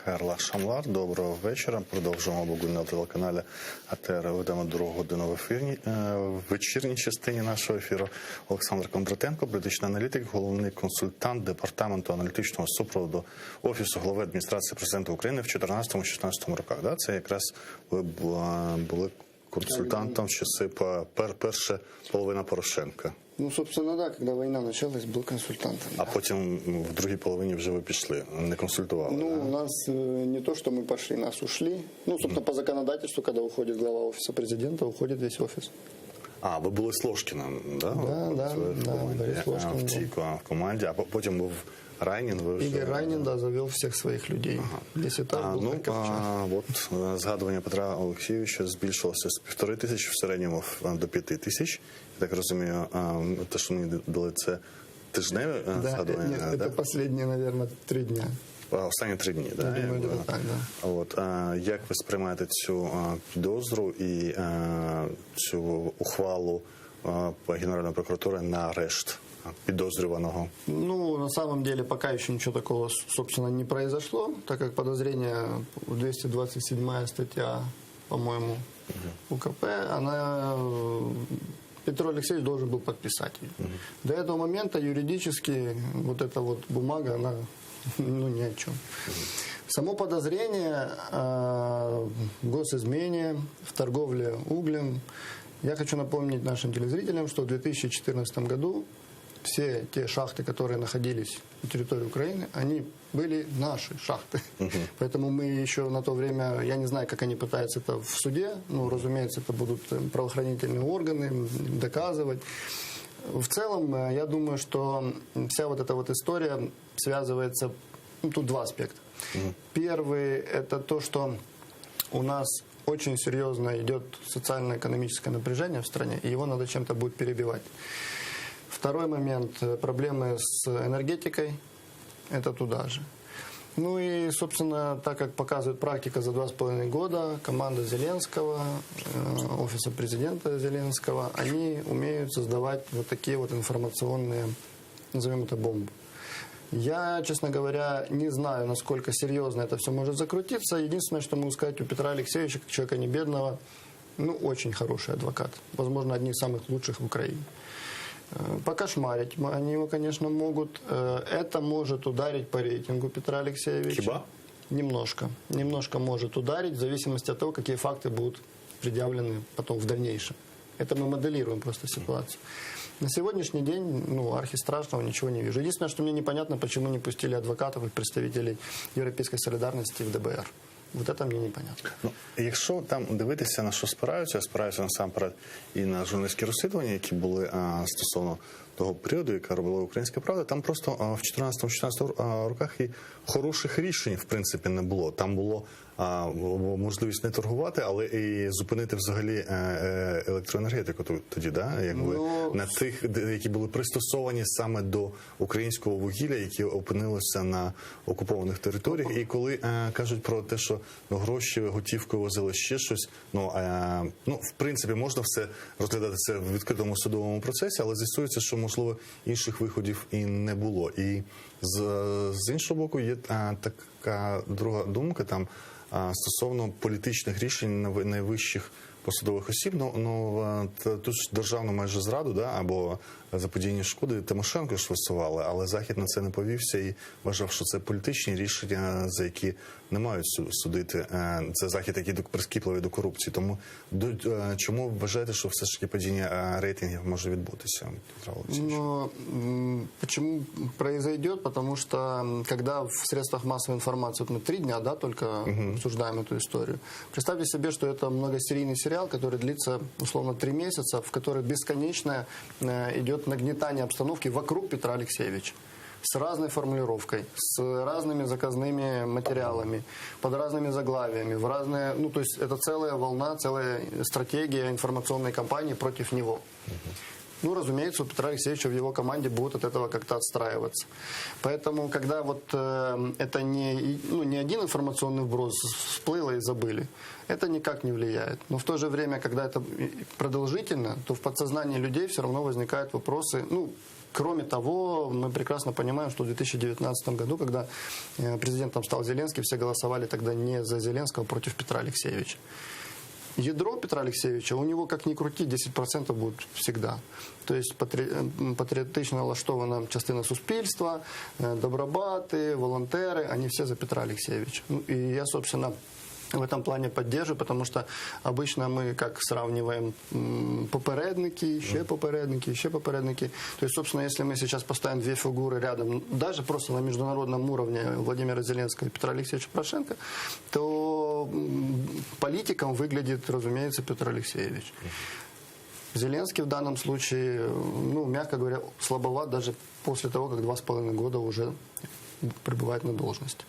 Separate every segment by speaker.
Speaker 1: Карла Шамлар. Доброго вечора. Продовжуємо Бугуль на телеканалі АТР. Ведемо другу годину в вечірній частині нашого ефіру. Олександр Кондратенко, політичний аналітик, головний консультант Департаменту аналітичного супроводу Офісу голови адміністрації президента України в 2014-2016 роках. Да? Це якраз ви були консультантом в часи перша половина Порошенка.
Speaker 2: Ну, собственно, да, когда война началась, был консультантом.
Speaker 1: А потім в другій половині вже ви пішли, не консультували?
Speaker 2: Ну, у нас не то, что мы пошли, нас ушли. Ну, собственно, по законодательству, когда уходит глава Офиса президента, уходит весь офис.
Speaker 1: А, ви були з Ложкіним, да?
Speaker 2: Да, Борис Ложкин.
Speaker 1: В цій команді, а потім був Райнін.
Speaker 2: Игорь Райнин, да, завел всех своих людей. Весь этап был
Speaker 1: от згадування Петра Олексійовича збільшилося з 1500 в середньому до 5000. Я так розумію, те, що мені дали, це тижневе згадування?
Speaker 2: Нет, это последние, наверное, 3 дня.
Speaker 1: Останні 3 дні, так?
Speaker 2: Я думаю, так, да.
Speaker 1: От, як ви сприймаєте цю підозру і цю ухвалу Генеральної прокуратури на арешт подозреваемого?
Speaker 2: Ну, на самом деле, пока еще ничего такого, собственно, не произошло, так как подозрение, 227 статья, по-моему, УКП, она... Петр Алексеевич должен был подписать ее. До этого момента юридически вот эта вот бумага, она, ну, ни о чем. Само подозрение в госизмене, в торговле углем. Я хочу напомнить нашим телезрителям, что в 2014 году все те шахты, которые находились на территории Украины, они были наши шахты. Поэтому мы еще на то время, я не знаю, как они пытаются это в суде, ну, разумеется, это будут правоохранительные органы доказывать. В целом, я думаю, что вся вот эта вот история связывается, ну, тут 2 аспекта. Первый, это то, что у нас очень серьезно идет социально-экономическое напряжение в стране, и его надо чем-то будет перебивать. Второй момент – проблемы с энергетикой, это туда же. Ну и, собственно, так как показывает практика за 2,5 года, команда Зеленского, Офиса президента Зеленского, они умеют создавать вот такие вот информационные, назовем это, бомбы. Я, честно говоря, не знаю, насколько серьезно это все может закрутиться. Единственное, что могу сказать, у Петра Алексеевича, как человека не бедного, ну, очень хороший адвокат. Возможно, одни из самых лучших в Украине. Покошмарить они его, конечно, могут. Это может ударить по рейтингу Петра Алексеевича.
Speaker 1: Хиба?
Speaker 2: Немножко. Немножко может ударить, в зависимости от того, какие факты будут предъявлены потом в дальнейшем. Это мы моделируем просто ситуацию. На сегодняшний день, ну, архистрашного ничего не вижу. Единственное, что мне непонятно, почему не пустили адвокатов и представителей Европейской солидарности в ДБР. Вот это мне непонятно.
Speaker 1: Ну, якщо там дивитися, на що спираються насамперед і на журналістські розслідування, які були стосовно того періоду, яка робила Українська Правда, там просто в 2014-2016 роках і хороших рішень, в принципі, не було. Там було можливість не торгувати, але і зупинити взагалі електроенергетику тоді, да? Якби, на тих, які були пристосовані саме до українського вугілля, які опинилися на окупованих територіях. І коли кажуть про те, що гроші готівкою возили ще щось, ну, в принципі, можна все розглядати це в відкритому судовому процесі, але з'ясується, що, можливо, інших виходів і не було. І з іншого боку, є така друга думка там стосовно політичних рішень найвищих посадових осіб. Тут ж державну майже зраду, да, або заподіяння шкоди Тимошенко ж висували, але Захід на це не повівся і вважав, що це політичні рішення, за які не мають судити. Це Захід, який прискіпливий до корупції. Тому чому вважаєте, що все ж таки падіння рейтингів може відбутися?
Speaker 2: Ну, почему произойдет? Потому что, когда в средствах массовой информации, вот мы 3 дня, да, только обсуждаем эту историю. Представьте себе, что это многосерийный сериал, который длится, условно, 3 месяца, в который бесконечно идет нагнетание обстановки вокруг Петра Алексеевича. С разной формулировкой, с разными заказными материалами, под разными заглавиями, в разные, ну, то есть это целая волна, целая стратегия информационной кампании против него. Ну, разумеется, у Петра Алексеевича в его команде будут от этого как-то отстраиваться. Поэтому, когда вот это не один информационный вброс всплыло и забыли, это никак не влияет. Но в то же время, когда это продолжительно, то в подсознании людей все равно возникают вопросы, ну, Кроме того, мы прекрасно понимаем, что в 2019 году, когда президентом стал Зеленский, все голосовали тогда не за Зеленского, а против Петра Алексеевича. Ядро Петра Алексеевича, у него, как ни крути, 10% будет всегда. То есть патріотично налаштована частина суспільства, добробати, волонтери, они все за Петра Алексеевича. Ну, и я, собственно, в этом плане поддерживаю, потому что обычно мы как сравниваем попередники, еще попередники, еще попередники. То есть, собственно, если мы сейчас поставим две фигуры рядом, даже просто на международном уровне Владимира Зеленского и Петра Алексеевича Порошенко, то политиком выглядит, разумеется, Петр Алексеевич. Зеленский в данном случае, ну, мягко говоря, слабоват даже после того, как 2,5 года уже пребывает на должности.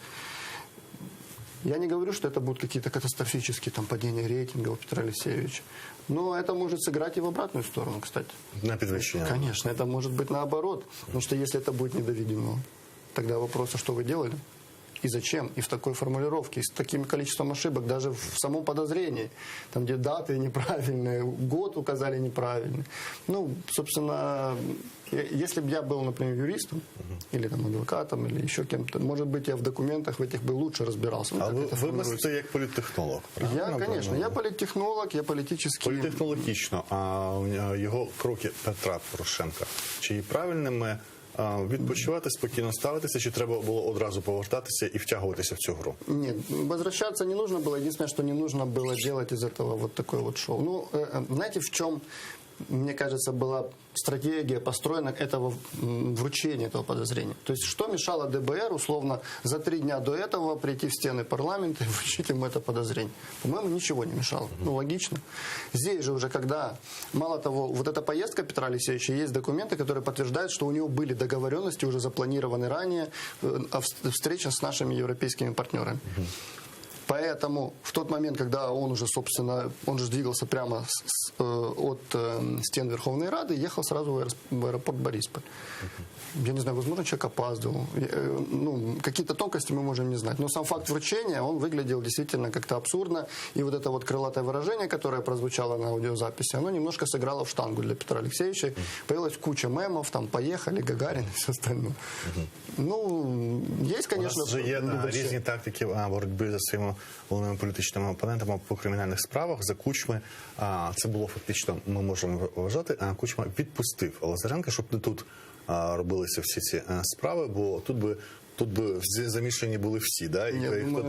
Speaker 2: Я не говорю, что это будут какие-то катастрофические там, падения рейтингов Петра Алексеевича. Но это может сыграть и в обратную сторону, кстати.
Speaker 1: На підвищення.
Speaker 2: Конечно, это может быть наоборот. Потому что если это будет недоведено, тогда вопрос, а что вы делали? И зачем? И в такой формулировке, и с таким количеством ошибок, даже в самом подозрении, там, где даты неправильные, год указали неправильный. Ну, собственно, если бы я был, например, юристом, или там адвокатом, или еще кем-то, может быть, я в документах в этих бы лучше разбирался. Ну,
Speaker 1: А ви мислите як політтехнолог, правильно?
Speaker 2: Я, конечно, я политтехнолог, я политический...
Speaker 1: Політехнологічно, а його кроки Петра Порошенка, чи є правильними відпочивати, спокійно ставитися, чи треба було одразу повертатися і втягуватися в цю гру?
Speaker 2: Нет, возвращаться не нужно было. Единственное, что не нужно было делать из этого вот такое вот шоу. Ну, знаете, в чем, мне кажется, была стратегия построена этого вручения этого подозрения? То есть, что мешало ДБР, условно, за 3 дня до этого прийти в стены парламента и вручить ему это подозрение? По-моему, ничего не мешало. Ну, логично. Здесь же уже, когда, мало того, вот эта поездка Петра Алексеевича, есть документы, которые подтверждают, что у него были договоренности, уже запланированы ранее, встреча с нашими европейскими партнерами. Поэтому в тот момент, когда он уже, собственно, он же двигался прямо от стен Верховной Рады, ехал сразу в аэропорт Борисполь. Я не знаю, возможно, человек опаздывал. Ну, какие-то тонкости мы можем не знать. Но сам факт вручения, он выглядел действительно как-то абсурдно. И вот это вот крылатое выражение, которое прозвучало на аудиозаписи, оно немножко сыграло в штангу для Петра Алексеевича. Появилась куча мемов, там, поехали, Гагарин и все остальное. Ну, есть, конечно...
Speaker 1: У нас вже є різні тактики боротьби за своїми головними політичними опонентами по кримінальних справах. За Кучми це було фактично, ми можемо вважати, Кучма відпустив Лазаренка, щоб не тут робилися всі ці справи, бо тут би замішані були всі, да? І хто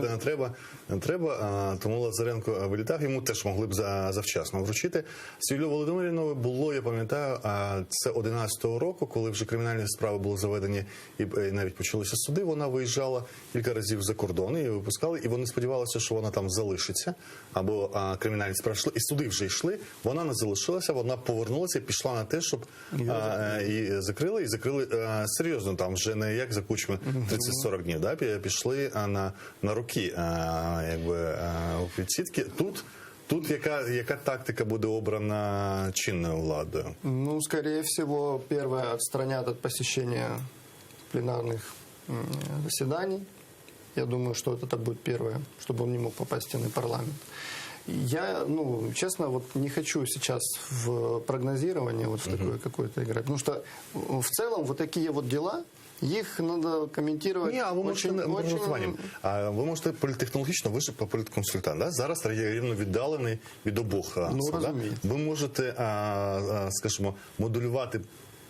Speaker 1: не треба, тому Лазаренко вилітав, йому теж могли б завчасно вручити. З Юлією Володимирівною було, я пам'ятаю, це 11-го року, коли вже кримінальні справи були заведені і навіть почалися суди, вона виїжджала кілька разів за кордон, її випускали, і вони сподівалися, що вона там залишиться, або кримінальні справи йшли, і суди вже йшли, вона не залишилася, вона повернулася і пішла на те, щоб її закрили серйозно, там вже не як за Кучми 30-40 днів, да, пішли на роки, якби у підсітки. Тут яка тактика буде обрана чинною владою?
Speaker 2: Ну, скорее всего, первое, отстранят от посещения пленарных заседаний. Я думаю, что это будет первое, чтобы он не мог попасть в стены парламента. Я, ну, честно, вот не хочу сейчас в прогнозирование вот в такое какое-то играть, потому что в целом вот такие вот дела, їх треба коментувати.
Speaker 1: Ні, а ви можете політтехнологічно, ви ж політконсультант, да? Зараз рівно віддалений від обох. Ви можете, скажімо, моделювати,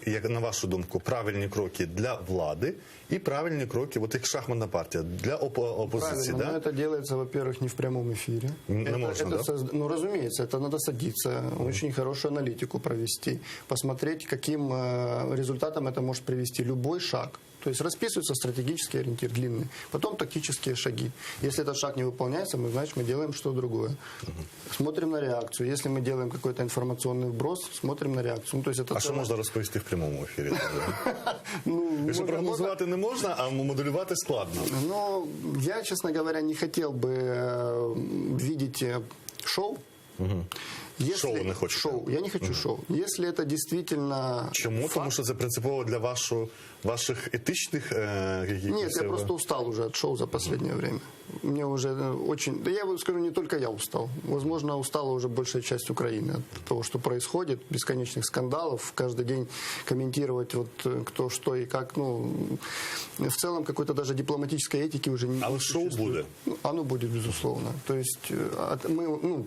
Speaker 1: як на вашу думку, правильні кроки для влади і правильні кроки, от як шахматна партія, для опозиції.
Speaker 2: Правильно, но это делается, во-первых, не в прямом эфире.
Speaker 1: Не можно, да?
Speaker 2: Ну, разумеется, это надо садиться, очень хорошую аналитику провести, посмотреть, каким результатом это может привести любой шаг. То есть расписывается стратегический ориентир длинный, потом тактические шаги. Если этот шаг не выполняется, значит, мы делаем что-то другое. Смотрим на реакцию. Если мы делаем какой-то информационный вброс, смотрим на реакцию. Ну, то есть это
Speaker 1: що можна розповісти в прямому ефірі? Якщо прогнозувати не можна, а моделювати складно.
Speaker 2: Ну, я, честно говоря, не хотел бы видеть шоу Если,
Speaker 1: Шоу не хочете?
Speaker 2: Шоу. Я не хочу шоу. Если это действительно...
Speaker 1: Чому? Тому що це принципово для ваших етичних каких-то...
Speaker 2: Нет, я просто устал уже от шоу за последнее время. Мне уже очень... Да я скажу, не только я устал. Возможно, устала уже большая часть Украины от того, что происходит. Бесконечных скандалов. Каждый день комментировать вот кто, что и как. Ну, в целом какой-то даже дипломатической этики уже не
Speaker 1: Але шоу
Speaker 2: существует.
Speaker 1: буде?
Speaker 2: Ну, оно будет, безусловно. То есть мы... Ну,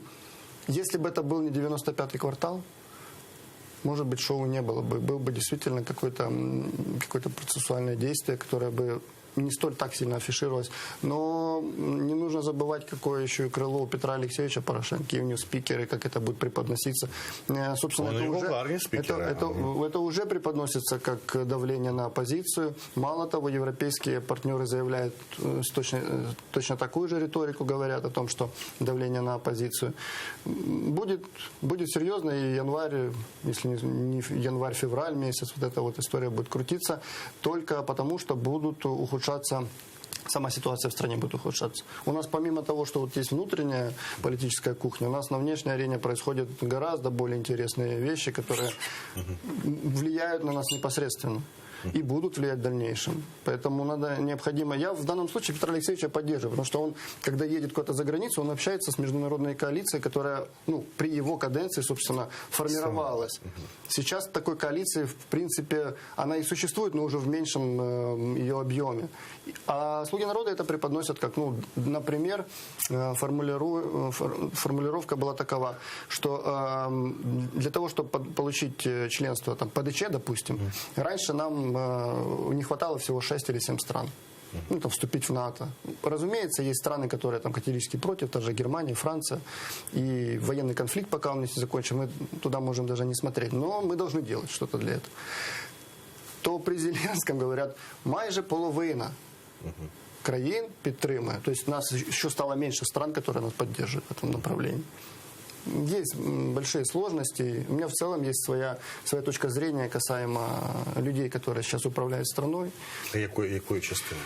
Speaker 2: если бы это был не 95-й квартал, может быть, шоу не было бы. Было бы действительно какое-то процессуальное действие, которое бы не столь так сильно афишировалось. Но не нужно забывать, какое еще и крыло у Петра Алексеевича Порошенко, и у него спикеры, как это будет преподноситься. Собственно,
Speaker 1: Он
Speaker 2: это,
Speaker 1: его
Speaker 2: уже,
Speaker 1: главный спикер,
Speaker 2: это уже преподносится как давление на оппозицию. Мало того, европейские партнеры заявляют точно такую же риторику, говорят о том, что давление на оппозицию. Будет серьезно, и январь, если не январь-февраль месяц, вот эта вот история будет крутиться, только потому, что будут ухудшаться, сама ситуация в стране будет ухудшаться. У нас помимо того, что вот есть внутренняя политическая кухня, у нас на внешней арене происходят гораздо более интересные вещи, которые влияют на нас непосредственно и будут влиять в дальнейшем. Поэтому необходимо... Я в данном случае Петра Алексеевича поддерживаю, потому что он, когда едет куда-то за границу, он общается с международной коалицией, которая при его каденции, собственно, формировалась. Сейчас такой коалиции, в принципе, она и существует, но уже в меньшем ее объеме. А «Слуги народа» это преподносят как, например, формулировка была такова, что для того, чтобы получить членство ПДЧ, допустим, раньше нам не хватало всего 6 или 7 стран. Вступить в НАТО. Разумеется, есть страны, которые категорически против, та же Германия, Франция. И военный конфликт, пока он не закончен, мы туда можем даже не смотреть. Но мы должны делать что-то для этого. То при Зеленском говорят, майже половина країн підтримує. То есть у нас еще стало меньше стран, которые нас поддерживают в этом направлении. Есть большие сложности. У меня в целом есть своя точка зрения касаемо людей, которые сейчас управляют страной.
Speaker 1: А якої частини?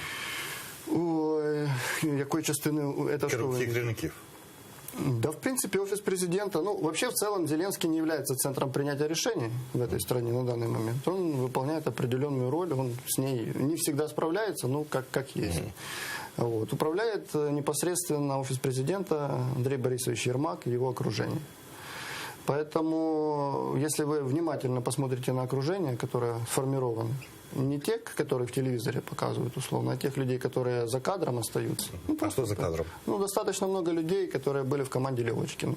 Speaker 2: Якої частини? Это что?
Speaker 1: Керівників.
Speaker 2: Да, в принципе, офис президента, вообще в целом Зеленский не является центром принятия решений в этой стране на данный момент. Он выполняет определенную роль, он с ней не всегда справляется, но как есть. Вот. Управляет непосредственно офис президента Андрей Борисович Ермак и его окружение. Поэтому, если вы внимательно посмотрите на окружение, которое сформировано, не те, которые в телевизоре показывают условно, а тех людей, которые за кадром остаются.
Speaker 1: А что за кадром?
Speaker 2: Достаточно много людей, которые были в команде Левочкина.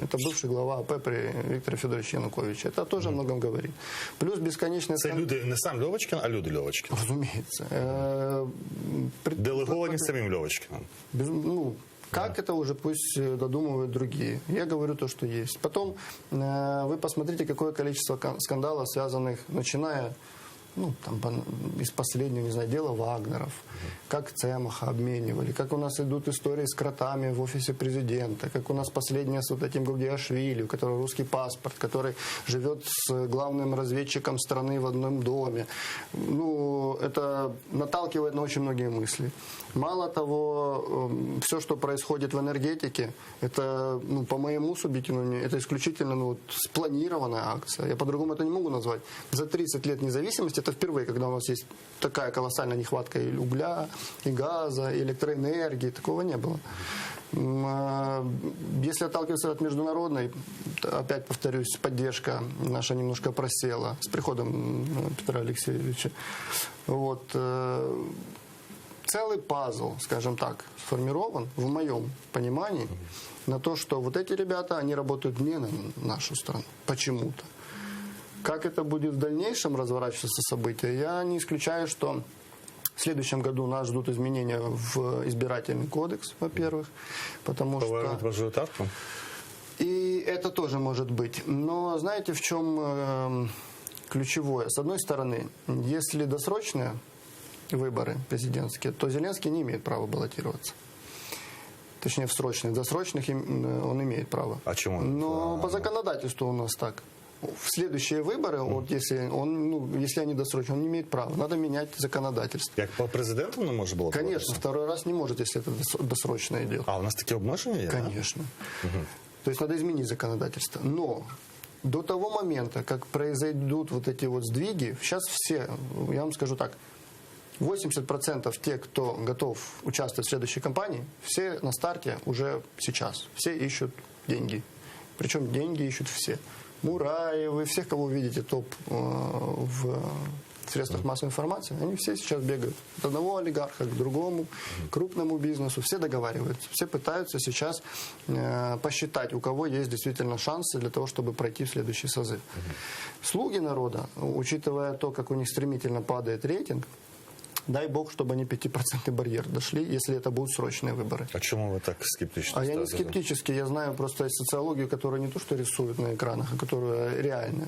Speaker 2: Это бывший глава АП при Викторе Федоровиче Януковиче. Это тоже о многом говорит. Плюс бесконечные...
Speaker 1: Це люди не сам Льовочкін, а люди Льовочкіна.
Speaker 2: Разумеется.
Speaker 1: Делеговані самим Льовочкиным.
Speaker 2: Как это уже пусть додумывают другие. Я говорю то, что есть. Потом вы посмотрите, какое количество скандалов, связанных, начиная из последнего, дела Вагнеров, как Цемаха обменивали, как у нас идут истории с кротами в офисе президента, как у нас последняя с вот этим Гавдиашвили, у которого русский паспорт, который живет с главным разведчиком страны в одном доме. Это наталкивает на очень многие мысли. Мало того, все, что происходит в энергетике, это, по моему субъективному мнению, это исключительно спланированная акция. Я по-другому это не могу назвать. За 30 лет независимости это впервые, когда у нас есть такая колоссальная нехватка и угля, и газа, и электроэнергии. Такого не было. Если отталкиваться от международной, опять повторюсь, поддержка наша немножко просела с приходом Петра Алексеевича. Целый пазл, скажем так, сформирован, в моем понимании, на то, что вот эти ребята, они работают не на нашу страну, почему-то. Как это будет в дальнейшем разворачиваться события, я не исключаю, что в следующем году нас ждут изменения в избирательный кодекс, во-первых, потому что...
Speaker 1: Мажоритарку?
Speaker 2: И это тоже может быть. Но знаете, в чем ключевое? С одной стороны, если досрочные выборы президентские, то Зеленский не имеет права баллотироваться. Точнее, в срочных. В досрочных он имеет право.
Speaker 1: А чему?
Speaker 2: Но по законодательству у нас так. В следующие выборы, если они досрочные, он не имеет права. Надо менять законодательство.
Speaker 1: Як по президенту не може було?
Speaker 2: Конечно, второй раз не может, если это досрочно идет.
Speaker 1: А у нас такі обмеження є?
Speaker 2: Конечно. То есть надо изменить законодательство. Но до того момента, как произойдут вот эти вот сдвиги, сейчас все, я вам скажу так, 80% тех, кто готов участвовать в следующей кампании, все на старте уже сейчас. Все ищут деньги. Причем деньги ищут все. Мураевы, всех, кого вы видите топ в средствах массовой информации, они все сейчас бегают от одного олигарха к другому, крупному бизнесу. Все договариваются. Все пытаются сейчас посчитать, у кого есть действительно шансы для того, чтобы пройти в следующий созыв. Слуги народа, учитывая то, как у них стремительно падает рейтинг, дай бог, чтобы они 5% барьер дошли, если это будут срочные выборы.
Speaker 1: А чому ви так скептично?
Speaker 2: А я не скептический, я знаю просто социологию, которая не то, что рисуют на экранах, а которая реальная.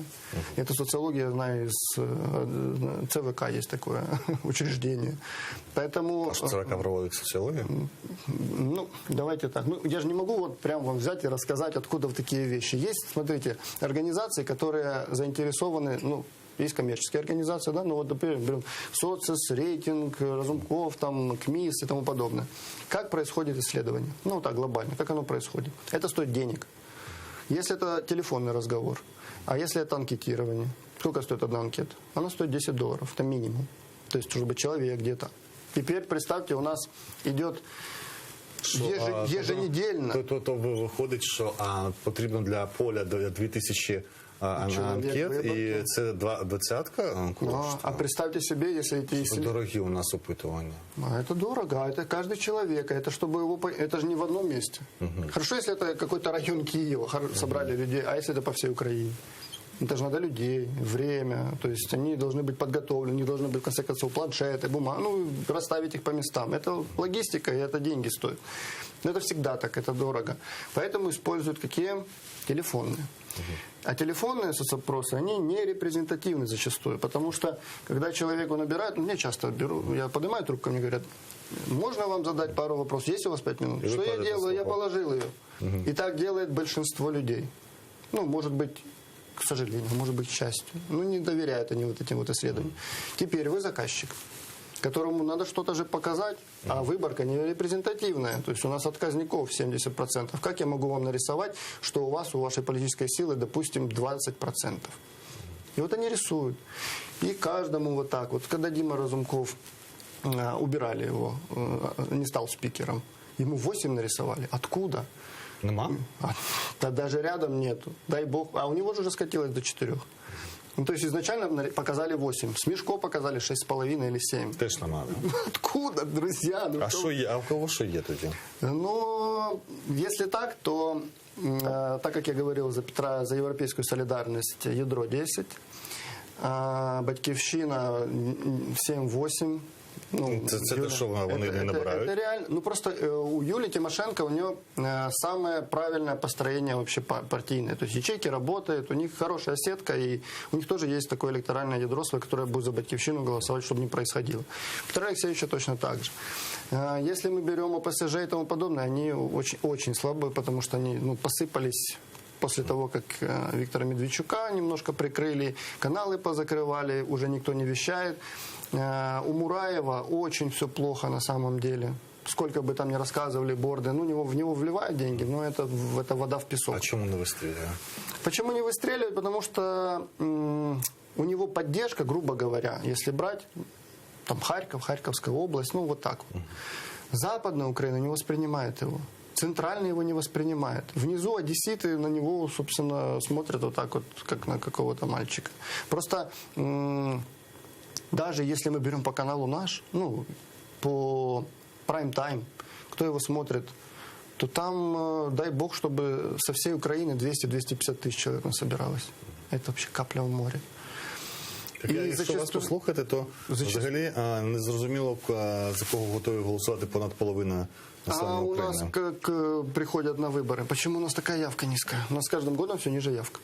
Speaker 2: Эту социологию я знаю из ЦВК, есть такое учреждение. Поэтому...
Speaker 1: Аж ЦВК проводит социологию?
Speaker 2: Ну, давайте так. Ну, я же не могу вот прям вам взять и рассказать, откуда в такие вещи. Есть, смотрите, организации, которые заинтересованы, ну, есть коммерческие организации, да, ну вот, например, берем Социс, Рейтинг, Разумков, там, КМИС и тому подобное. Как происходит исследование? Ну, так, глобально. Как оно происходит? Это стоит денег. Если это телефонный разговор, а если это анкетирование, сколько стоит одна анкета? Она стоит $10, это минимум. То есть, чтобы человек где-то. Теперь представьте, у нас идет еженедельно.
Speaker 1: То виходить, що потрібно для поля 2000 анкет, і це 20-ка коштує.
Speaker 2: А представьте себе, если эти исследования...
Speaker 1: Дорогі у нас опитування.
Speaker 2: Это дорого, это каждый человек, это чтобы его, это же не в одном месте. Хорошо, если это какой-то район Киева, собрали людей, а если это по всей Украине? Это же надо людей, время, то есть они должны быть подготовлены, у них должны быть, в конце концов, планшеты, бумага, ну, расставить их по местам. Это логистика, и это деньги стоит. Но это всегда так, это дорого. Поэтому используют какие? Телефонные. А телефонные соцопросы, они не репрезентативны зачастую, потому что, когда человеку набирают, ну, мне часто беру, я поднимаю трубку, мне говорят, можно вам задать пару вопросов, есть у вас 5 минут? Что я делаю? Я положил ее. И так делает большинство людей. Ну, может быть, к сожалению, может быть, к счастью. Ну, не доверяют они вот этим вот исследованиям. Теперь вы заказчик, которому надо что-то же показать, а выборка не репрезентативная. То есть у нас отказников 70%. Как я могу вам нарисовать, что у вас, у вашей политической силы, допустим, 20%? И вот они рисуют. И каждому вот так вот. Когда Дима Разумков, убирали его, не стал спикером, ему 8 нарисовали. Откуда?
Speaker 1: Нема?
Speaker 2: Да даже рядом нету. Дай бог. А у него же уже скатилось до 4. Ну, то есть изначально показали 8. Смешко показали 6,5 или 7.
Speaker 1: Теж нема.
Speaker 2: Откуда, друзья? Ну,
Speaker 1: А у кого що є тоді?
Speaker 2: Ну, если так, то, так как я говорил за Петра, за европейскую солидарность, ядро 10, Батьківщина 7-8. Ну,
Speaker 1: це те, що вони не набирають?
Speaker 2: Это реально. Ну, просто у Юлии Тимошенко, у нее самое правильное построение вообще партийное. То есть ячейки работают, у них хорошая сетка, и у них тоже есть такое электоральное ядро, которое будет за Батьківщину голосовать, чтобы не происходило. Петра Алексеевича точно так же. Если мы берем ОПСЖ и тому подобное, они очень, очень слабые, потому что они посыпались после того, как Виктора Медведчука немножко прикрыли, каналы позакрывали, уже никто не вещает. У Мураева очень все плохо на самом деле. Сколько бы там ни рассказывали борды, ну, в него вливают деньги, но это вода в песок.
Speaker 1: А чему не выстреливают?
Speaker 2: Почему не выстреливают? Потому что у него поддержка, грубо говоря, если брать там Харьков, Харьковская область, ну вот так вот. Западная Украина не воспринимает его. Центральный его не воспринимает. Внизу одесситы на него, собственно, смотрят вот так вот, как на какого-то мальчика. Просто даже если мы берем по каналу «Наш», ну, по прайм-тайм, кто его смотрит, то там, дай бог, чтобы со всей Украины 200-250 тысяч человек насобиралось. Это вообще капля в море.
Speaker 1: Так, якщо вас послухати, то взагалі не зрозуміло, за кого готові голосувати понад половина населення України.
Speaker 2: А у нас как приходят на выборы. Почему у нас такая явка низкая? У нас с каждым годом все ниже явка.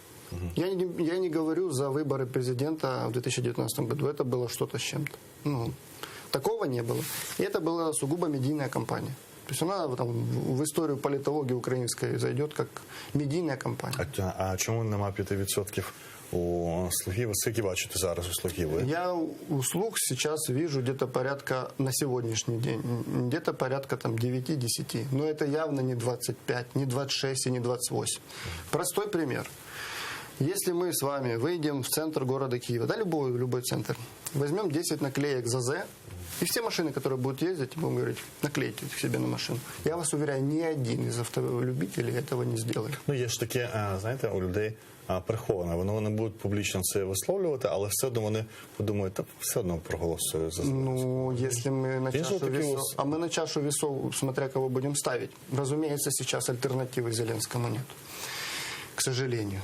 Speaker 2: Я не говорю за выборы президента в 2019 году. Это было что-то с чем-то. Ну, такого не было. И это была сугубо медийная кампания. То есть она там, в историю политологии украинской зайдет как медийная кампания.
Speaker 1: А чому нема 5% у Слуги. Скільки бачите зараз у Слуги ви?
Speaker 2: Я у «Слуг» сейчас вижу где-то порядка на сегодняшний день, где-то порядка там 9-10. Но это явно не 25, не 26 и не 28. Простой пример. Если мы с вами выйдем в центр города Киева, да, любой центр, возьмем 10 наклеек ЗАЗ, и все машины, которые будут ездить, будем говорить, наклейте их себе на машину. Я вас уверяю, ни один из автолюбителей этого не сделает.
Speaker 1: Ну, є ж таке, знаєте, у людей приховане. Вони будуть публічно це висловлювати, але все одно вони подумають, та все одно проголосую за Зеленського.
Speaker 2: Ну, если мы на чашу весов... А мы на чашу весов, смотря кого будем ставить. Разумеется, сейчас альтернативы Зеленскому нет. К сожалению.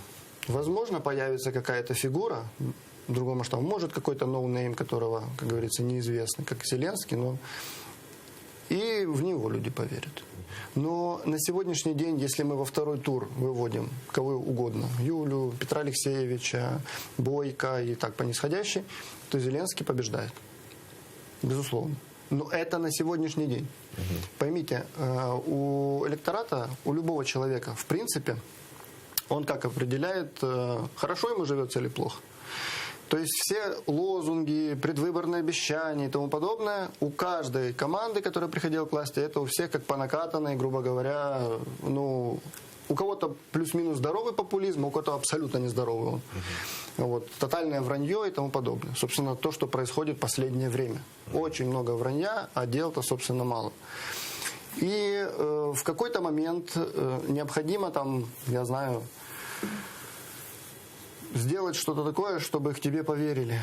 Speaker 2: Возможно, появится какая-то фигура другого масштаба. Может, какой-то ноунейм, которого, как говорится, неизвестный, как Зеленский, но и в него люди поверят. Но на сегодняшний день, если мы во второй тур выводим кого угодно, Юлю, Петра Алексеевича, Бойко и так по нисходящей, то Зеленский побеждает. Безусловно. Но это на сегодняшний день. Поймите, у электората, у любого человека, в принципе, он как определяет, хорошо ему живется или плохо. То есть все лозунги, предвыборные обещания и тому подобное у каждой команды, которая приходила к власти, это у всех как по накатанной, грубо говоря, ну, у кого-то плюс-минус здоровый популизм, у кого-то абсолютно нездоровый он. Вот, тотальное вранье и тому подобное. Собственно, то, что происходит в последнее время. Очень много вранья, а дел-то, собственно, мало. И в какой-то момент необходимо там, я знаю, сделать что-то такое, чтобы к тебе поверили.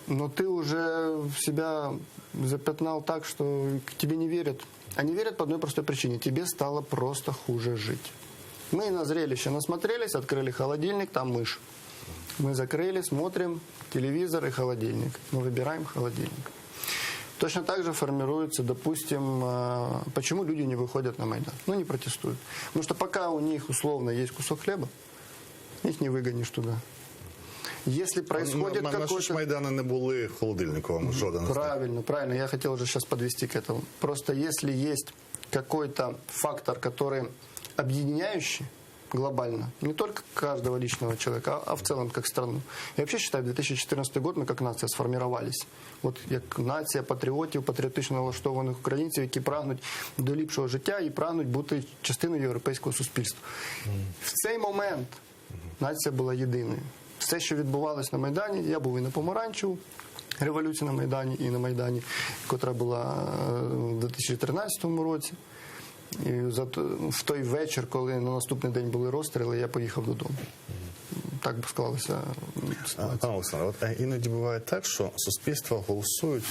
Speaker 2: Но ты уже себя запятнал так, что к тебе не верят. А не верят по одной простой причине. Тебе стало просто хуже жить. Мы на зрелище насмотрелись, открыли холодильник, там мышь. Мы закрыли, смотрим телевизор и холодильник. Мы выбираем холодильник. Точно так же формируется, допустим, почему люди не выходят на Майдан. Ну, не протестуют. Потому что пока у них условно есть кусок хлеба, их не выгонишь туда. Если происходит какой-то...
Speaker 1: Наші ж Майдани не були холодильником, жоден.
Speaker 2: Правильно, правильно. Я хотел уже сейчас подвести к этому. Просто если есть какой-то фактор, который объединяющий глобально, не только каждого личного человека, а в целом как страну. Я вообще считаю, 2014 год мы как нация сформировались. От як нація патріотів, патріотично налаштованих українців, які прагнуть до ліпшого життя і прагнуть бути частиною європейського суспільства. В цей момент нація була єдиною. Все, що відбувалось на Майдані, я був і на Помаранчеву, революції на Майдані, і на Майдані, котра була в 2013 році. І в той вечір, коли на наступний день були розстріли, я поїхав додому. Так би склалася ситуація.
Speaker 1: Пане Олександре, от іноді буває так, що суспільства голосують.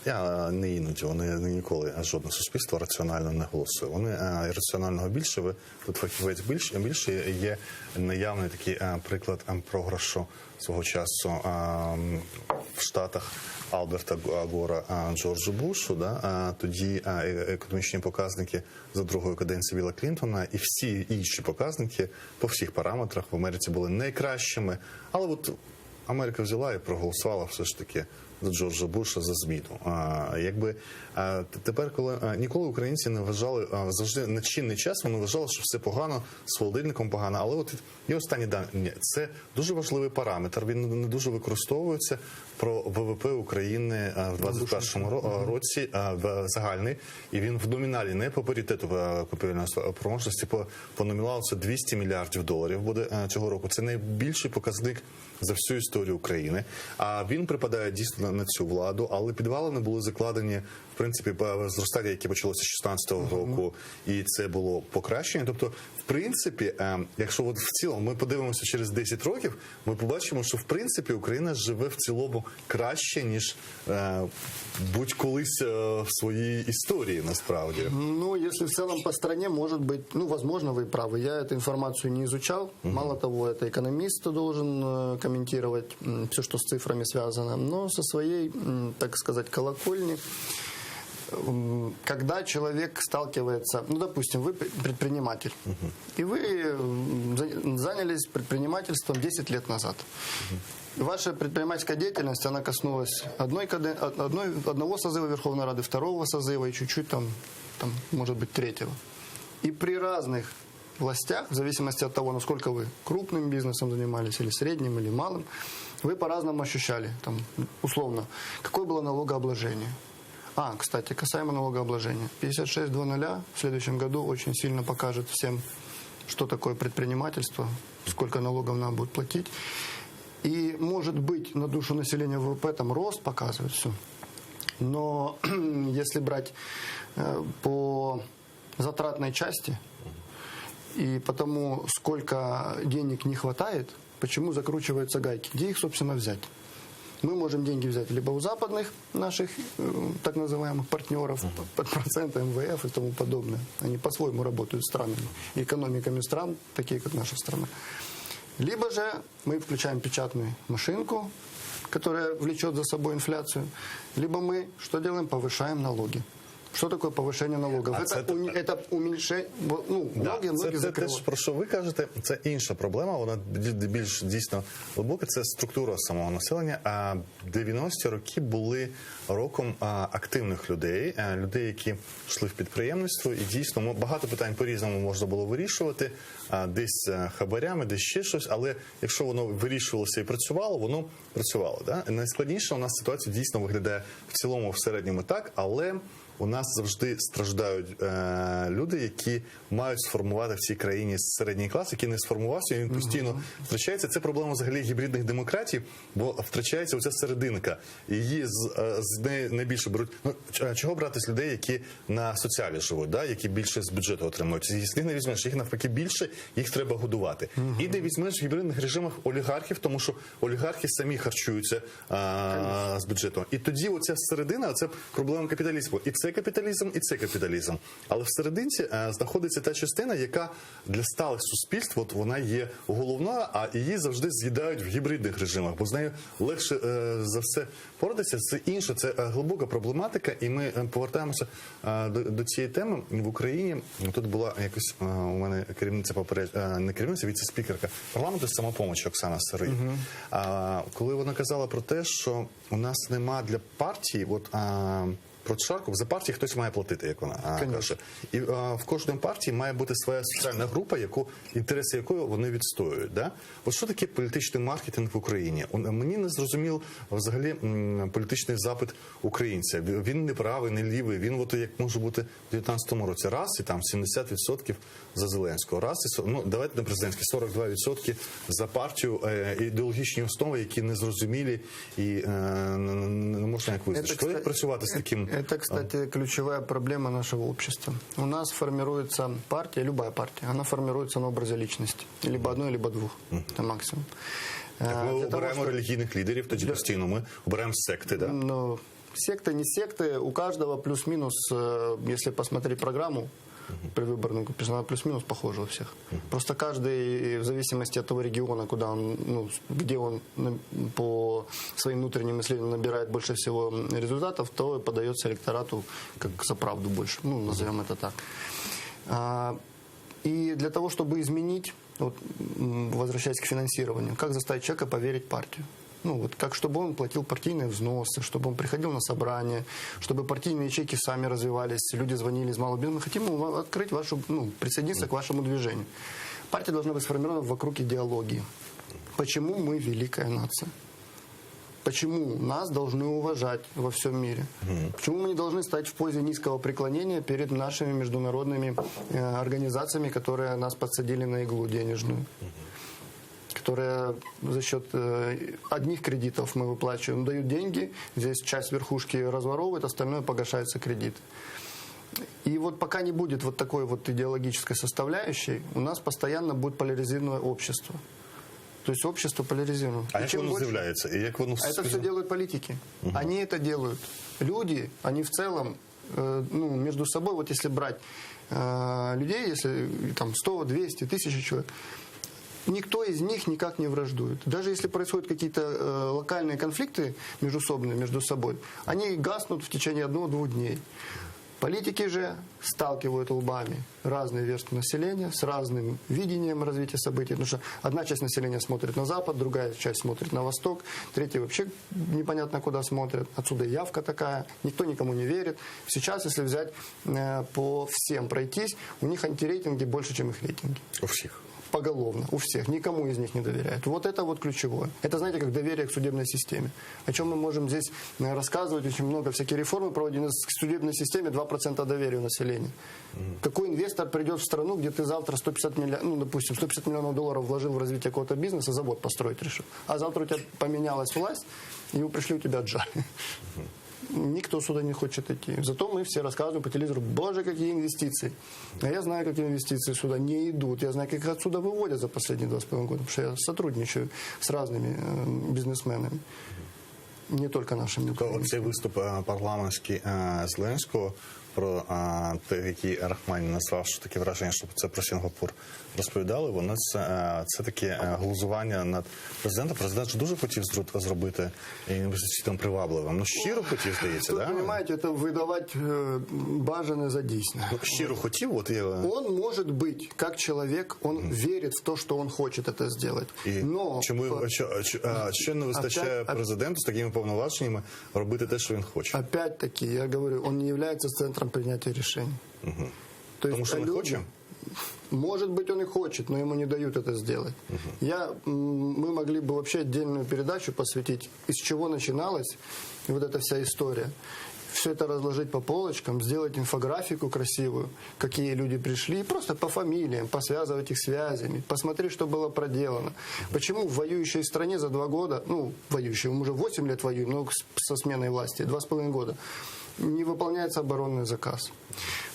Speaker 1: Я не іноді, вони ніколи жодне суспільство раціонально не голосує. Вони раціонального більше, ви тут фахівець більше, є наявний такий приклад програшу свого часу в Штатах Альберта Гора Джорджу Бушу, да? Тоді економічні показники за другої каденції Білла Клінтона і всі інші показники по всіх параметрах в Америці були найкращими. Але от Америка взяла і проголосувала все ж таки за Джорджа Буша, за зміну. Тепер, коли ніколи українці не вважали, завжди на чинний час вони вважали, що все погано, з холодильником погано, але от і останні дані. Це дуже важливий параметр, він не дуже використовується про ВВП України в 2021 році, в загальний, і він в номіналі, не по паритету купівельної спроможності, по номіналу це $200 мільярдів буде цього року. Це найбільший показник за всю історію України. А він припадає дійсно на цю владу, але підвалини були закладені, в принципі, зростання, яке почалося з 2016 року, і це було покращення. Тобто, в принципі, якщо от в цілому ми подивимося через 10 років, ми побачимо, що в принципі Україна живе в цілому краще, ніж будь-колись в своїй історії, насправді.
Speaker 2: Ну, если в целом по стране, может быть, ну, возможно, вы правы. Я эту информацию не изучал. Мало того, это экономист должен комментировать все, что с цифрами связано. Но со своей, так сказать, колокольни, когда человек сталкивается, ну, допустим, вы предприниматель, и вы занялись предпринимательством 10 лет назад. Ваша предпринимательская деятельность, она коснулась одного созыва Верховной Рады, второго созыва и чуть-чуть там, может быть, третьего. И при разных властях, в зависимости от того, насколько вы крупным бизнесом занимались, или средним, или малым, вы по-разному ощущали, там, условно, какое было налогообложение. Кстати, касаемо налогообложения. 56.00 в следующем году очень сильно покажет всем, что такое предпринимательство, сколько налогов нам будет платить. И, может быть, на душу населения ВВП там рост показывает все. Но если брать по затратной части и потому, сколько денег не хватает, почему закручиваются гайки, где их, собственно, взять? Мы можем деньги взять либо у западных наших так называемых партнеров под проценты МВФ и тому подобное. Они по-своему работают с странами, экономиками стран, такие как наша страна. Либо же мы включаем печатную машинку, которая влечет за собой инфляцию, либо мы что делаем? Повышаем налоги. Що таке повищення налогів? Це умільшення, налоги
Speaker 1: це
Speaker 2: закривають.
Speaker 1: те, про що ви кажете, це інша проблема, вона більш дійсно глибока, це структура самого населення. А 90-ті роки були роком активних людей, які йшли в підприємництво, і дійсно багато питань по-різному можна було вирішувати, десь хабарями, десь ще щось, але якщо воно вирішувалося і працювало, воно працювало. Да? Найскладніше у нас ситуація дійсно виглядає в цілому в середньому так, але у нас завжди страждають люди, які мають сформувати в цій країні середній клас, який не сформувався, і він постійно втрачається. Це проблема взагалі гібридних демократій, бо втрачається оця серединка. Її з неї найбільше беруть. Чого брати з людей, які на соціалі живуть, да? Які більше з бюджету отримують? Якщо не візьмеш, їх навпаки більше, їх треба годувати. І не візьмеш в гібридних режимах олігархів, тому що олігархи самі харчуються з бюджету. І тоді оця середина, це проблема капіталізму. І це капіталізм, і це капіталізм. Але всерединці знаходиться та частина, яка для сталих суспільств, от вона є головною, а її завжди з'їдають в гібридних режимах, бо з нею легше за все поратися. Це інше, це глибока проблематика, і ми повертаємося до цієї теми. В Україні тут була якось у мене керівниця не керівниця, віце-спікерка парламенту «Самопомочі» Оксана Сирий. Коли вона казала про те, що у нас нема для партії, проти Шарков, за партії хтось має платити, як вона каже. І в кожній партії має бути своя соціальна група, інтереси якої вони відстоюють. Да? От що таке політичний маркетинг в Україні? Мені не зрозумів взагалі політичний запит українця. Він не правий, не лівий. Він от як може бути в 19-му році. Раз, і там 70% за Зеленського. Раз, і, давайте не президентські, 42% за партію, ідеологічні основи, які незрозумілі і не можна як визначити. Коли працювати з таким...
Speaker 2: Это, кстати, ключевая проблема нашего общества. У нас формируется партия, любая партия, она формируется на образе личности. Либо одной, либо двух. Это максимум.
Speaker 1: Так ми обираємо релігійних лідерів, тоді постійно ми обираємо секти, да?
Speaker 2: Ну, секты, не секты, у каждого плюс-минус, если посмотреть программу, предвыборную, она плюс-минус похожа у всех. Просто каждый, в зависимости от того региона, куда он, где он по своим внутренним исследованиям набирает больше всего результатов, то и подается электорату как за правду больше. Назовем это так. И для того, чтобы изменить, возвращаясь к финансированию, как заставить человека поверить в партию? Как чтобы он платил партийные взносы, чтобы он приходил на собрания, чтобы партийные ячейки сами развивались, люди звонили из малого бизнеса. Мы хотим открыть присоединиться к вашему движению. Партия должна быть сформирована вокруг идеологии. Почему мы великая нация? Почему нас должны уважать во всем мире? Почему мы не должны стать в позе низкого преклонения перед нашими международными организациями, которые нас подсадили на иглу денежную? Которые за счет одних кредитов мы выплачиваем, дают деньги, здесь часть верхушки разворовывает, остальное погашается кредит. И пока не будет такой идеологической составляющей, у нас постоянно будет поляризированное общество. То есть общество поляризировано.
Speaker 1: А як воно з'являється?
Speaker 2: Это все делают политики. Они это делают. Люди, они в целом, между собой, если брать людей, если там 100, 200, 1000 человек, никто из них никак не враждует. Даже если происходят какие-то локальные конфликты междусобные между собой, они гаснут в течение 1-2 дней. Политики же сталкивают лбами разные версты населения с разным видением развития событий. Потому что одна часть населения смотрит на Запад, другая часть смотрит на Восток, третья вообще непонятно куда смотрит. Отсюда явка такая, никто никому не верит. Сейчас, если взять по всем пройтись, у них антирейтинги больше, чем их рейтинги.
Speaker 1: У всіх.
Speaker 2: Поголовно, у всех, никому из них не доверяют. Вот это вот ключевое. Это, знаете, как доверие к судебной системе. О чем мы можем здесь рассказывать, очень много всякие реформы проводим. К судебной системе 2% доверия у населения. Какой инвестор придет в страну, где ты завтра 150 миллионов, ну, допустим, 150 миллионов долларов вложил в развитие какого-то бизнеса, завод построить решил. А завтра у тебя поменялась власть, и его пришли у тебя отжали. Никто сюда не хочет идти. Зато мы все рассказываем по телевизору: боже, какие инвестиции. А я знаю, какие инвестиции сюда не идут. Я знаю, как их отсюда выводят за последние 2,5 года. Потому что я сотрудничаю с разными бизнесменами. Не только нашими.
Speaker 1: Оцей виступ парламентський Зеленського про те, який Рахманін назвав, що таке враження, що це про Сінгапур розповідали, воно це таке глузування над президентом. Президент ж дуже хотів зробити інвестиційно привабливим. Ну, щиро хотів, здається,
Speaker 2: Тут,
Speaker 1: да?
Speaker 2: понимаете, это выдавать бажане за дійсне.
Speaker 1: Ну, щиро хотів, от я...
Speaker 2: Он может быть, как человек, он верит в то, что он хочет это сделать. Но...
Speaker 1: Що не вистачає президенту з такими повноваженнями робити те, що він хоче?
Speaker 2: Опять-таки, я говорю, он не является центром принятия решений. То
Speaker 1: Потому
Speaker 2: есть,
Speaker 1: что он
Speaker 2: люди,
Speaker 1: хочет?
Speaker 2: Может быть, он и хочет, но ему не дают это сделать. Мы могли бы вообще отдельную передачу посвятить, из чего начиналась вот эта вся история. Все это разложить по полочкам, сделать инфографику красивую, какие люди пришли, просто по фамилиям, посвязывать их связями, посмотреть, что было проделано. Почему в воюющей стране за 2 года, ну, воюющей, мы уже 8 лет воюем, но со сменой власти, 2,5 года, не выполняется оборонный заказ?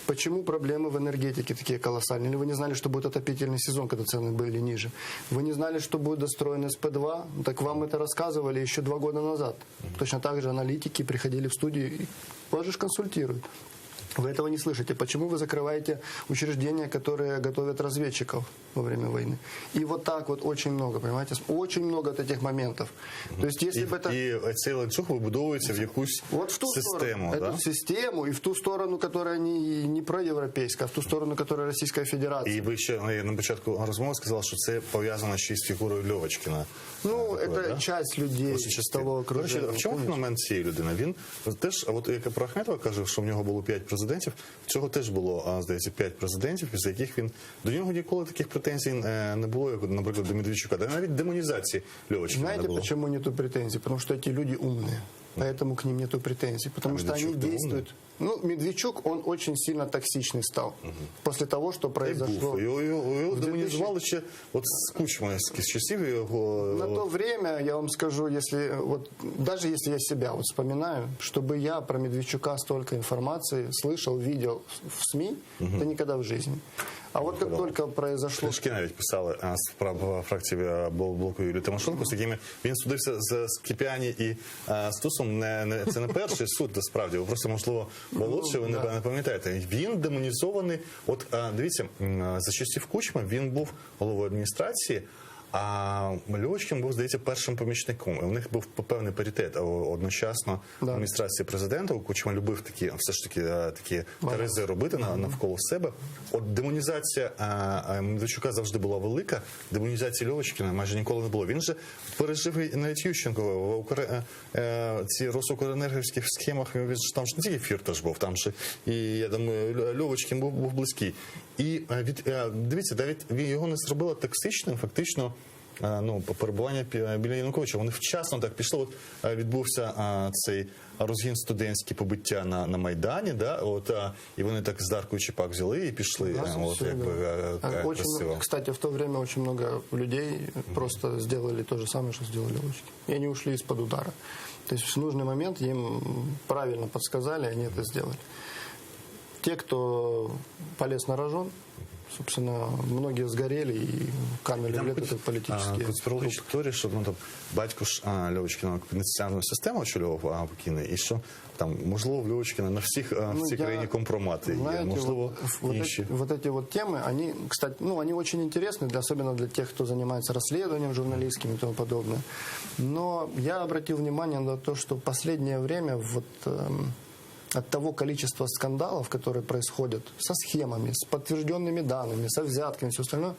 Speaker 2: Почему проблемы в энергетике такие колоссальные? Или вы не знали, что будет отопительный сезон, когда цены были ниже? Вы не знали, что будет достроен СП-2? Так вам это рассказывали еще 2 года назад. Точно так же аналитики приходили в студию и вас же консультируют. Вы этого не слышите. Почему вы закрываете учреждения, которые готовят разведчиков во время войны? И вот так вот очень много, понимаете? Очень много от этих моментов. То есть, если бы это...
Speaker 1: І цей ланцюг вибудовується в якусь
Speaker 2: вот в ту
Speaker 1: систему,
Speaker 2: сторону,
Speaker 1: да?
Speaker 2: эту систему, и в ту сторону, которая не проевропейская, а в ту сторону, которая Российская Федерация.
Speaker 1: І ви ще на початку розмови сказали, що це пов'язано ще з фігурою Льовочкіна.
Speaker 2: Ну,
Speaker 1: Такое,
Speaker 2: это
Speaker 1: да?
Speaker 2: часть людей з того окруження.
Speaker 1: В чому феномен цієї людини? Він теж, от як про Ахметова каже, що в нього було 5 президентів, цього теж було, здається, 5 президентів, після яких він... До нього ніколи таких претензій не було, як, наприклад, до Медведчука. Да навіть демонізації Льовочкіна не
Speaker 2: Знаете,
Speaker 1: було.
Speaker 2: почему нету претензий? Потому что эти люди умные. Поэтому к ним нету претензий. Потому что они
Speaker 1: Медведчук-то
Speaker 2: действуют... Ну, Медведчук, он очень сильно токсичный стал. После того, что произошло.
Speaker 1: Його демонізували ще от з кучманських часів. Його...
Speaker 2: На то время, я вам скажу, если вот даже если я себя вот вспоминаю, чтобы я про Медведчука столько информации слышал, видел в СМИ, это никогда в жизни. А вот как только произошло...
Speaker 1: Книжки навіть писали в фракції блоку Юлії Тимошенко, з якими він судився з Скіпіані і Стусом. Це не перший суд, насправді. Ви просто, можливо, молодший, ви не пам'ятаєте. Він демонізований. От, дивіться, за часів Кучми він був головою адміністрації, а Льовочкін був, здається, першим помічником. І у них був певний паритет одночасно в адміністрації президента. Кучма любив такі, все ж такі терези робити навколо себе. От демонізація Медведчука завжди була велика, демонізації Льовочкіна майже ніколи не було. Він же пережив і навіть Ющенко в ці Росукренергівських схемах, там ж не тільки Фірташ був, там же і, я думаю, Льовочкін був близький. І дивіться, навіть його не зробило токсичним, фактично, перебування біля Януковича. Вони вчасно так пішли. От відбувся цей розгін студентський побиття на Майдані, да? І вони так з Даркою Чепак взяли і пішли. Красиво.
Speaker 2: Кстати, в то время очень много людей просто сделали то же самое, что сделали Льовочкин. И они ушли из-под удара. То есть в нужный момент им правильно подсказали, они это сделали. Те, кто полез на рожон, собственно, многие сгорели и камеры лет это политические.
Speaker 1: Конспірологічна теорія, що батько ж Льовочкіна пенітенціарну систему очолював покійний, і що там, можливо, в Льовочкіна на всіх в цій країні компромати є, можливо, інші.
Speaker 2: Вот эти вот темы, они, кстати, они очень интересны, особенно для тех, кто занимается расследованием журналистским и тому подобное. Но я обратил внимание на то, что в последнее время от того количества скандалов, которые происходят со схемами, с подтвержденными данными, со взятками, все остальное,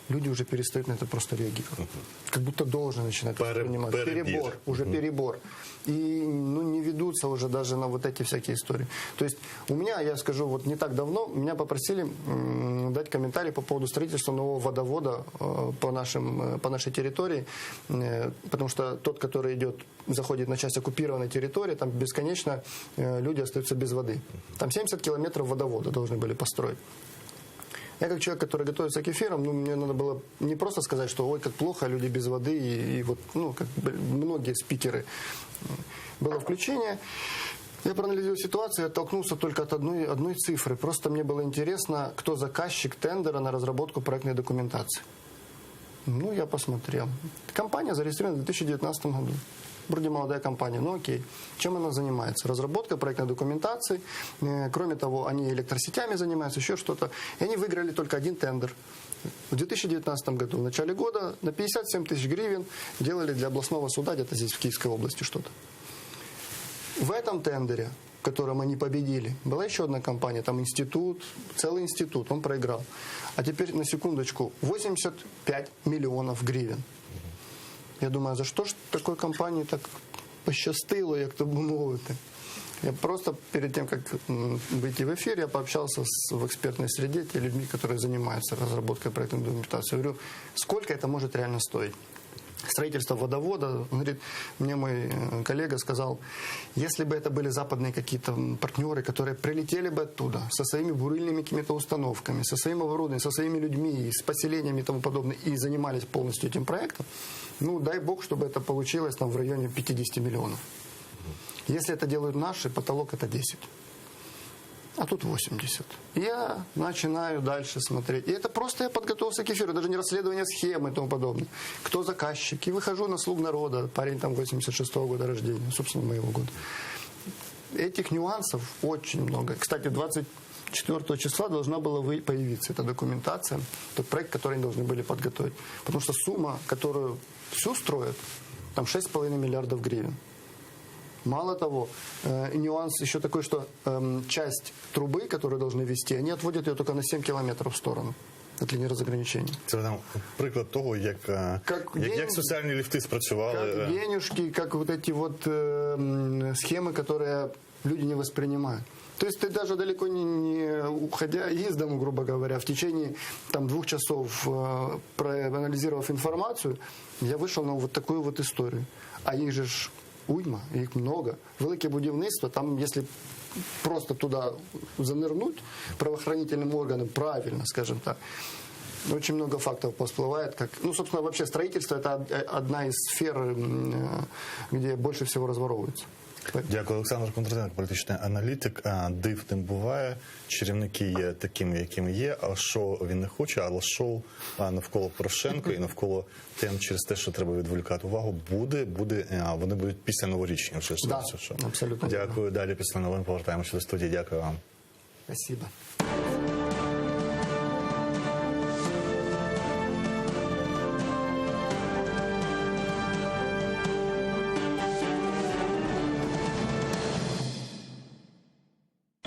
Speaker 2: люди уже перестают на это просто реагировать. Как будто должны начинать воспринимать. Перебор, уже перебор. И не ведутся уже даже на вот эти всякие истории. То есть у меня, я скажу, вот не так давно меня попросили дать комментарий по поводу строительства нового водовода по нашей территории, потому что тот, который заходит на часть оккупированной территории, там бесконечно люди остаются без воды. Там 70 километров водовода должны были построить. Я как человек, который готовится к эфирам, мне надо было не просто сказать, что ой, как плохо, люди без воды, и вот, как многие спикеры. Было включение. Я проанализировал ситуацию, оттолкнулся только от одной цифры. Просто мне было интересно, кто заказчик тендера на разработку проектной документации. Я посмотрел. Компания зарегистрирована в 2019 году. Вроде молодая компания, окей. Чем она занимается? Разработка проектной документации. Кроме того, они электросетями занимаются, еще что-то. И они выиграли только один тендер. В 2019 году, в начале года, на 57 тысяч гривен делали для областного суда, где-то здесь в Киевской области что-то. В этом тендере, в котором они победили, была еще одна компания, там институт, целый институт, он проиграл. А теперь, на секундочку, 85 миллионов гривен. Я думаю, за что ж такой компании так пощастило, як то би мовити? Я просто перед тем, как выйти в эфир, я пообщался в экспертной среде, те людьми, которые занимаются разработкой проектной документации. Я говорю, сколько это может реально стоить? Строительство водовода, он говорит, мне мой коллега сказал, если бы это были западные какие-то партнеры, которые прилетели бы оттуда со своими бурильными какими-то установками, со своим оборудованием, со своими людьми, с поселениями и тому подобное, и занимались полностью этим проектом, дай бог, чтобы это получилось там в районе 50 миллионов. Если это делают наши, потолок это 10. А тут 80. Я начинаю дальше смотреть. И это просто я подготовился к эфиру, даже не расследование схемы и тому подобное. Кто заказчик? И выхожу на «Слуг народа». Парень там 86-го года рождения, собственно, моего года. Этих нюансов очень много. Кстати, 24 числа должна была появиться эта документация, тот проект, который они должны были подготовить. Потому что сумма, которую всю строят, там 6,5 миллиардов гривен. Мало того, нюанс еще такой, что часть трубы, которую должны вести, они отводят ее только на 7 километров в сторону от линии разограничения.
Speaker 1: Це нам приклад того, як соціальні ліфти спрацювали.
Speaker 2: Как денежки, как вот эти вот схемы, которые люди не воспринимают. То есть ты даже далеко не уходя из дома, грубо говоря, в течение 2 часов, проанализировав информацию, я вышел на вот такую вот историю. А их же уйма, їх много. Велике будівництво, там, если просто туда занырнуть правоохранительным органам, правильно, скажем так, очень много фактов всплывает. Собственно, вообще строительство – это одна из сфер, где больше всего разворовывается.
Speaker 1: Дякую. Олександр Кондратенко, політичний аналітик. Див не буває, чарівники є такими, якими є, а що він не хоче, але шоу навколо Порошенка і навколо тем через те, що треба відволікати увагу, буде, вони будуть після новорічні.
Speaker 2: Да, абсолютно.
Speaker 1: Дякую. Далі після новин повертаємося до студії. Дякую вам.
Speaker 2: Спасибо.